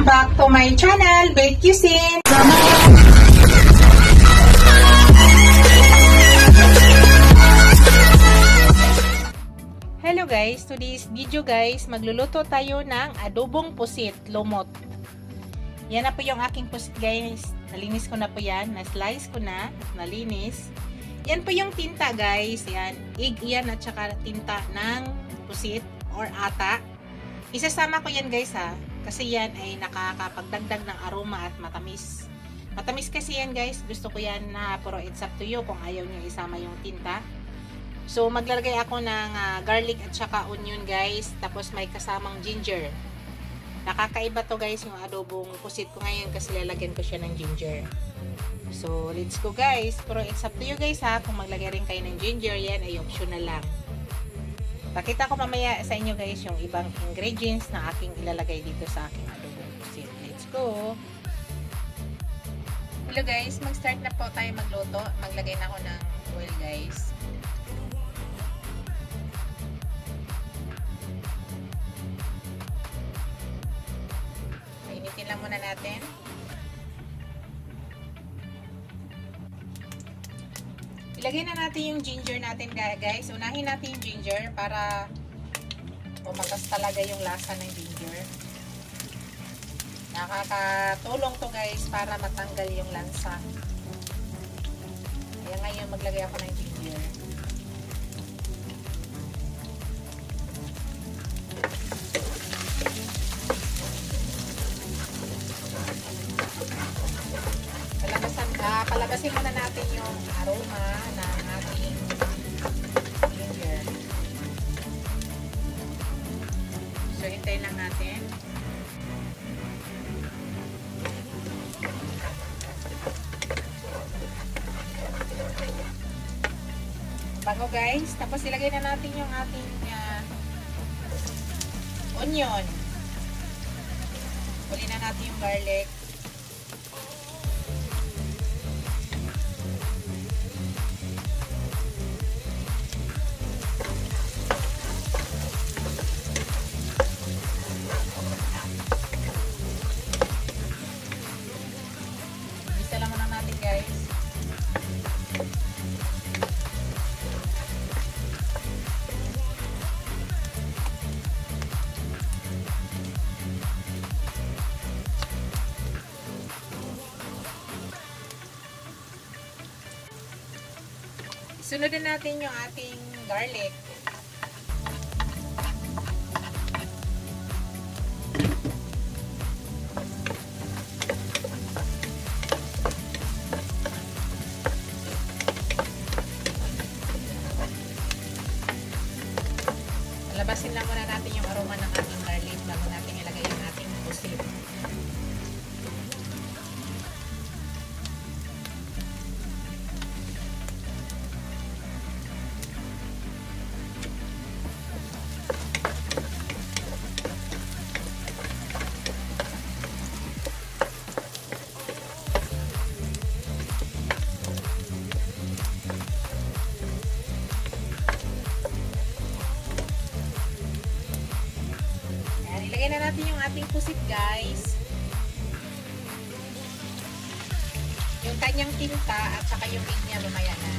back to my channel, Bake Cuisine. Hello guys, today's video guys, magluluto tayo ng adobong pusit, lumot. Yan na po yung aking pusit guys. Nalinis ko na po yan, na-slice ko na, nalinis. Yan po yung tinta guys, yan. Egg yan at saka tinta ng pusit or ata. Isasama ko yan guys ha, kasi yan ay nakakapagdagdag ng aroma at matamis. Matamis kasi yan guys, gusto ko yan na pero it's up to you kung ayaw nyo isama yung tinta. So maglalagay ako ng garlic at saka onion guys, tapos may kasamang ginger. Nakakaiba to guys yung adobong pusit ko ngayon kasi lalagyan ko siya ng ginger. So let's go guys, pero it's up to you guys ha, kung maglagay rin kayo ng ginger, yan ay optional lang. Pakita ko mamaya sa inyo guys yung ibang ingredients na aking ilalagay dito sa aking adobong pusit. Let's go! Hello guys, mag-start na po tayo magluto. Maglagay na ako ng oil guys. Painitin lang muna natin. Ilagay na natin yung ginger natin guys. Unahin natin yung ginger para umagas talaga yung lasa ng ginger. Nakakatulong to guys para matanggal yung lansa. Kaya ngayon maglagay ako ng ginger. Palagasin muna natin yung aroma ng ating ginger. So, hintayin lang natin. Bago guys, tapos ilagay na natin yung ating onion. Huli na natin yung garlic. Sunodin natin yung ating garlic. Labasin lang muna natin yung aroma ng ating garlic bago natin ilagay yung ating pusit. Ilagay na natin yung ating pusit guys. Yung kanyang tinta at saka yung egg niya lumaya na.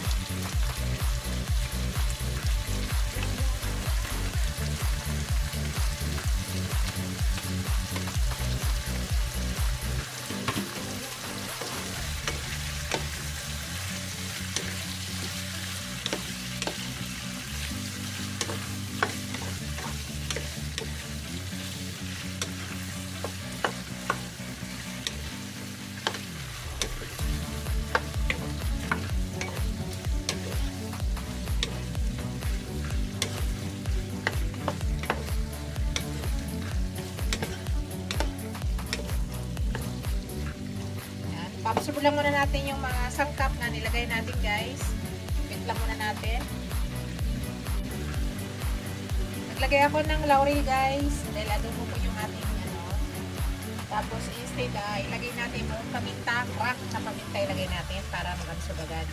Absorb lang muna natin yung mga sangkap na nilagay natin guys. Wait lang muna natin. Naglagay ako ng laurel guys. Dahil adobo ko yung ating Tapos instead ilagay natin yung paminta, crack na paminta ilagay natin para mag-absorb agad.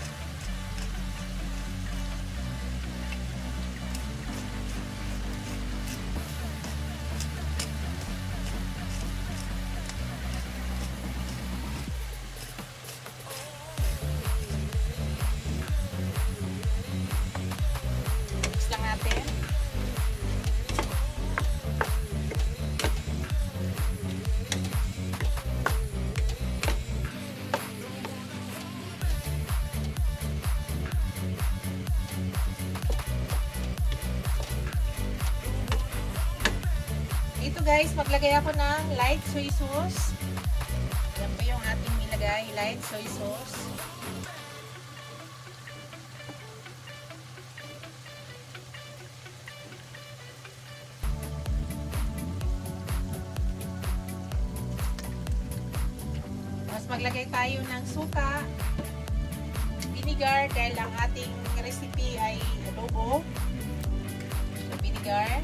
guys, maglagay ako ng light soy sauce. Yan po yung ating nilagay, light soy sauce. Tapos maglagay tayo ng suka, vinegar, dahil ang ating recipe ay adobo. So, vinegar.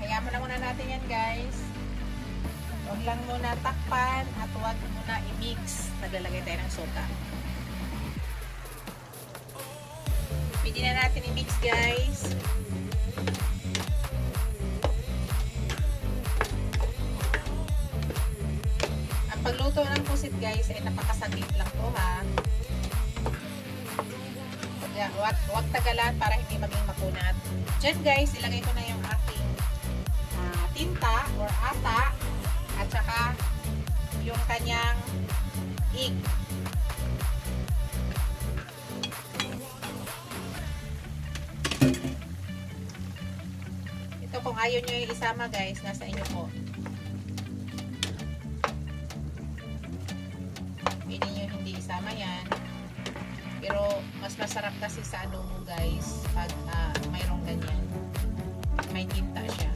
Kaya muna natin yan guys. Huwag lang muna takpan at huwag muna i-mix. Naglalagay tayo ng suka. Pwede na natin i-mix guys. Ang pagluto ng pusit guys ay napakasaglit lang po ha. Huwag tagalan para hindi maging makunat. Diyan guys, ilagay ko na yung aking tinta or ata at saka yung kanyang egg. Ito kung ayaw nyo yung isama guys, nasa inyo po. Pwede nyo hindi isama yan. Pero mas masarap kasi sa adobo guys pag mayroong ganyan. May tinta siya.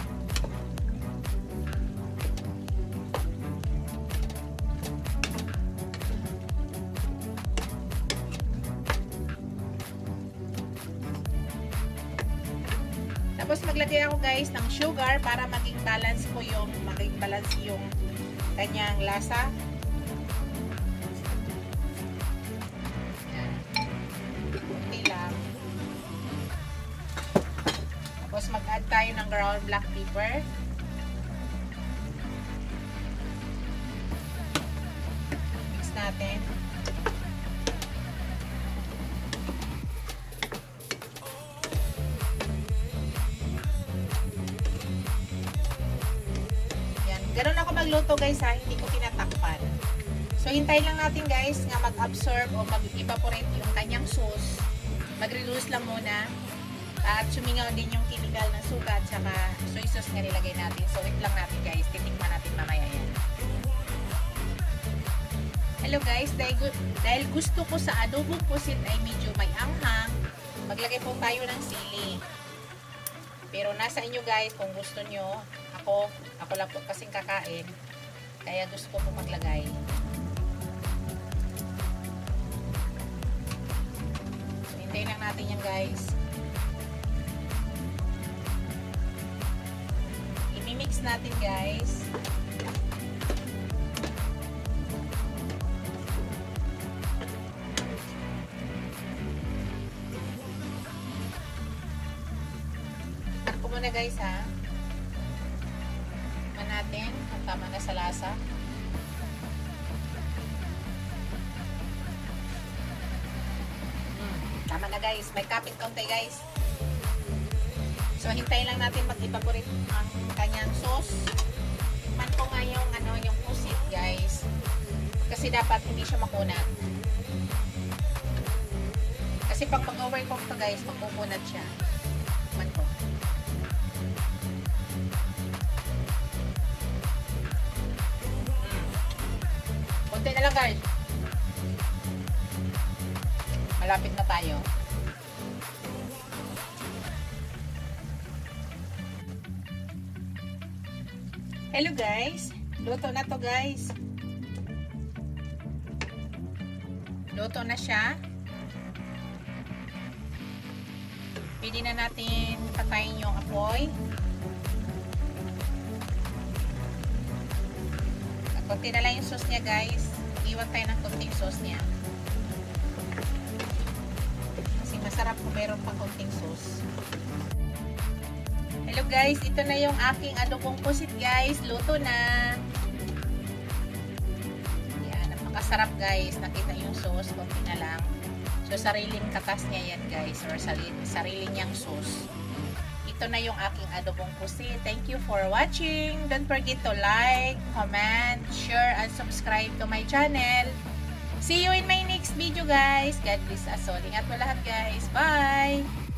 Tapos maglagay ako guys ng sugar para maging balance yung kanyang lasa. Yan. Kunti lang. Tapos mag-add tayo ng ground black pepper. Mix natin. Ganun ako magluto guys ha, hindi ko tinatakpan. So hintayin lang natin guys nga mag-absorb o mag-evaporate yung kanyang sauce. Mag-reduce lang muna. At sumingaw din yung chemical ng suka at saka soy sauce nga nilagay natin. So wait lang natin guys, titikman natin mamaya yan. Hello guys, dahil gusto ko sa adobong pusit ay medyo may anghang, maglagay po tayo ng sili. Pero nasa inyo guys kung gusto nyo. Ako lang po kasing kakain. Kaya gusto ko po maglagay. So, hintayin lang natin yan guys. I-mix natin guys. Ito ko muna guys ha. Natin kung tama na sa lasa. Tama na guys, may kapit konti guys. So hintayin lang natin mag-evaporate ang kanyang sauce. Tikman ko nga yung pusit guys. Kasi dapat hindi siya makunat. Kasi pag mag-overcook to guys, magkukunat siya. Tikman ko. Konti na lang guys. Malapit na tayo. Hello guys. Luto na to guys. Luto na siya. Pwede na natin patayin yung apoy. Konti na lang yung sauce niya guys. Iwan tayo ng konting sauce niya. Kasi masarap kung meron pang konting sauce. Hello guys, ito na yung aking adobong pusit guys. Luto na. Yan, napakasarap guys. Nakita yung sauce, konti na lang. So sariling katas niya yan guys. Or sarili niyang sauce. ito na yung aking adobong pusit. Thank you for watching. Don't forget to like, comment, share, and subscribe to my channel. See you in my next video guys. God bless us all. Ingat mo lahat guys. Bye!